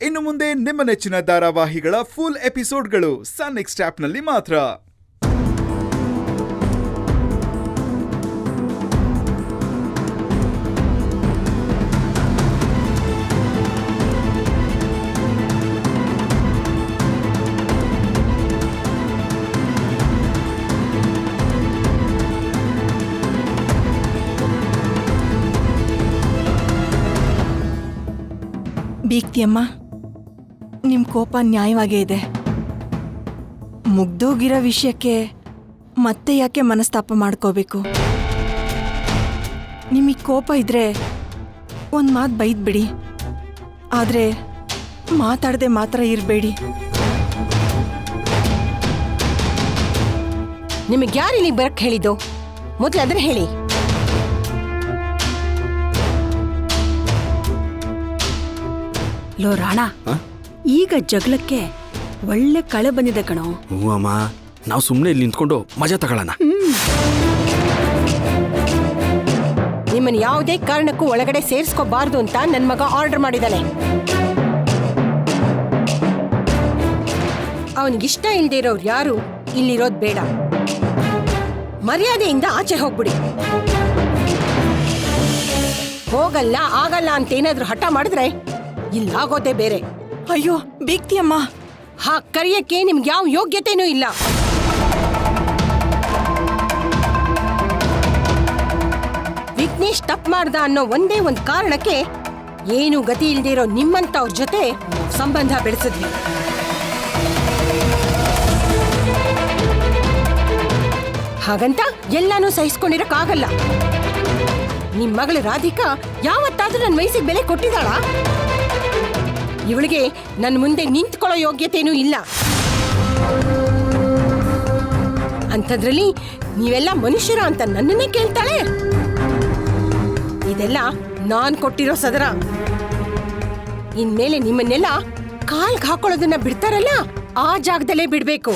ಇನ್ನು ಮುಂದೆ ನಿಮ್ಮ ನೆಚ್ಚಿನ ಧಾರಾವಾಹಿಗಳ ಫುಲ್ ಎಪಿಸೋಡ್ಗಳು ಸನ್ ನೆಕ್ಸ್ಟ್ ಆಪ್ನಲ್ಲಿ ಮಾತ್ರ. ಬೀಗ್ತಿಯಮ್ಮ, ನಿಮ್ ಕೋಪ ನ್ಯಾಯವಾಗೇ ಇದೆ. ಮುಗ್ದೋಗಿರೋ ವಿಷಯಕ್ಕೆ ಮತ್ತೆ ಯಾಕೆ ಮನಸ್ತಾಪ ಮಾಡ್ಕೋಬೇಕು? ನಿಮಗೆ ಕೋಪ ಇದ್ರೆ ಒಂದು ಮಾತು ಬೈದ್ಬಿಡಿ, ಆದರೆ ಮಾತಾಡದೆ ಮಾತ್ರ ಇರಬೇಡಿ. ನಿಮಗೆ ಯಾರು ಇಲ್ಲಿ ಬರಕ್ಕೆ ಹೇಳಿದ್ದು? ಮೊದಲು ಅದನ್ನ ಹೇಳಿ. ಲೋ ರಾಣ, ಈಗ ಜಗಳಕ್ಕೆ ಒಳ್ಳೆ ಕಳೆ ಬಂದಿದೆ ಕಣೋ. ಹ್ಞೂ ಅಮ್ಮ, ನಾವು ಸುಮ್ಮನೆ ಇಲ್ಲಿ ನಿಂತ್ಕೊಂಡು ಮಜಾ ತಗೊಳ್ಳೋಣ. ನಿಮ್ಮನ್ನ ಯಾವುದೇ ಕಾರಣಕ್ಕೂ ಒಳಗಡೆ ಸೇರಿಸ್ಕೋಬಾರ್ದು ಅಂತ ನನ್ನ ಮಗ ಆರ್ಡರ್ ಮಾಡಿದ್ದಾನೆ. ಅವನಿಗಿಷ್ಟ ಇಲ್ಲದೆ ಇರೋರು ಯಾರು ಇಲ್ಲಿರೋದು ಬೇಡ. ಮರ್ಯಾದೆಯಿಂದ ಆಚೆ ಹೋಗ್ಬಿಡಿ. ಹೋಗಲ್ಲ ಆಗಲ್ಲ ಅಂತೇನಾದ್ರೂ ಹಠ ಮಾಡಿದ್ರೆ ಇಲ್ಲಾಗೋದೇ ಬೇರೆ. ಅಯ್ಯೋ ಬೀಗ್ತಿಯಮ್ಮ, ಕರೆಯಕ್ಕೆ ನಿಮ್ಗೆ ಯಾವ ಯೋಗ್ಯತೆನೂ ಇಲ್ಲ. ವಿಘ್ನೇಶ್ ತಪ್ಪು ಮಾಡ್ದ ಅನ್ನೋ ಒಂದೇ ಒಂದು ಕಾರಣಕ್ಕೆ ಏನು ಗತಿ ಇಲ್ದೇ ಇರೋ ನಿಮ್ಮಂತವ್ರ ಜೊತೆ ಸಂಬಂಧ ಬೆಳೆಸಿದ್ವಿ. ಹಾಗಂತ ಎಲ್ಲಾನು ಸಹಿಸ್ಕೊಂಡಿರಕ್ಕಾಗಲ್ಲ. ನಿಮ್ ಮಗಳು ರಾಧಿಕಾ ಯಾವತ್ತಾದ್ರೂ ನನ್ನ ವಯಸ್ಸಿಗೆ ಬೆಲೆ ಕೊಟ್ಟಿದ್ದಾಳ? ಇವಳಿಗೆ ನನ್ನ ಮುಂದೆ ನಿಂತ್ಕೊಳ್ಳೋ ಯೋಗ್ಯತೆನೂ ಇಲ್ಲ. ಅಂಥದ್ರಲ್ಲಿ ನೀವೆಲ್ಲ ಮನುಷ್ಯರ ಅಂತ ನನ್ನನ್ನೇ ಕೇಳ್ತಾಳೆ. ಇದೆಲ್ಲ ನಾನ್ ಕೊಟ್ಟಿರೋ ಸದರ. ಇನ್ಮೇಲೆ ನಿಮ್ಮನ್ನೆಲ್ಲ ಕಾಲ್ಗೆ ಹಾಕೊಳ್ಳೋದನ್ನ ಬಿಡ್ತಾರಲ್ಲ, ಆ ಜಾಗದಲ್ಲೇ ಬಿಡ್ಬೇಕು.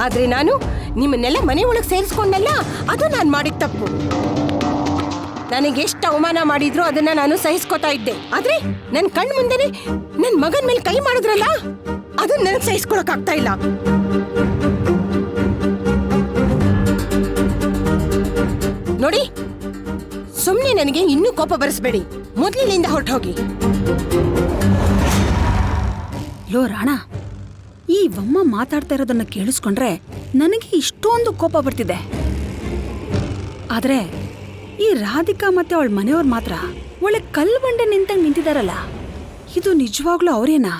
ಆದ್ರೆ ನಾನು ನಿಮ್ಮನ್ನೆಲ್ಲ ಮನೆ ಒಳಗೆ ಸೇರಿಸ್ಕೊಂಡಲ್ಲ, ಅದು ನಾನು ಮಾಡಿದ ತಪ್ಪು. ನನಗೆ ಎಷ್ಟು ಅವಮಾನ ಮಾಡಿದ್ರು ಅದನ್ನ ನಾನು ಸಹಿಸ್ಕೋತಾ ಇದ್ದೆ. ಆದ್ರೆ ನನ್ನ ಕಣ್ ಮುಂದೆನೆ ನನ್ನ ಮಗನ ಮೇಲೆ ಕೈ ಮಾಡಿದ್ರಲ್ಲ, ಅದನ್ನ ನನಗೆ ಸಹಿಸ್ಕೊಳಕ್ ಆಗ್ತಾ ಇಲ್ಲ. ನೋಡಿ, ಸುಮ್ಮನೆ ನನಗೆ ಇನ್ನೂ ಕೋಪ ಬರಿಸ್ಬೇಡಿ. ಮೊದಲಿನಿಂದ ಹೊರಟೋಗಿ. ಲೋ ರಾಣ, ಈ ವಮ್ಮ ಮಾತಾಡ್ತಾ ಇರೋದನ್ನ ಕೇಳಿಸ್ಕೊಂಡ್ರೆ ನನಗೆ ಇಷ್ಟೊಂದು ಕೋಪ ಬರ್ತಿದೆ. ಆದ್ರೆ ಈ ರಾಧಿಕಾ ಮತ್ತೆ ಅವಳ ಮನೆಯವ್ರು ಮಾತ್ರ ಒಳ್ಳೆ ಕಲ್ಲು ಬಂಡೆ ನಿಂತಂಗ್ ನಿಂತಿದಾರಲ್ಲ, ಇದು ನಿಜವಾಗ್ಲೂ ಅವರೇನಾ?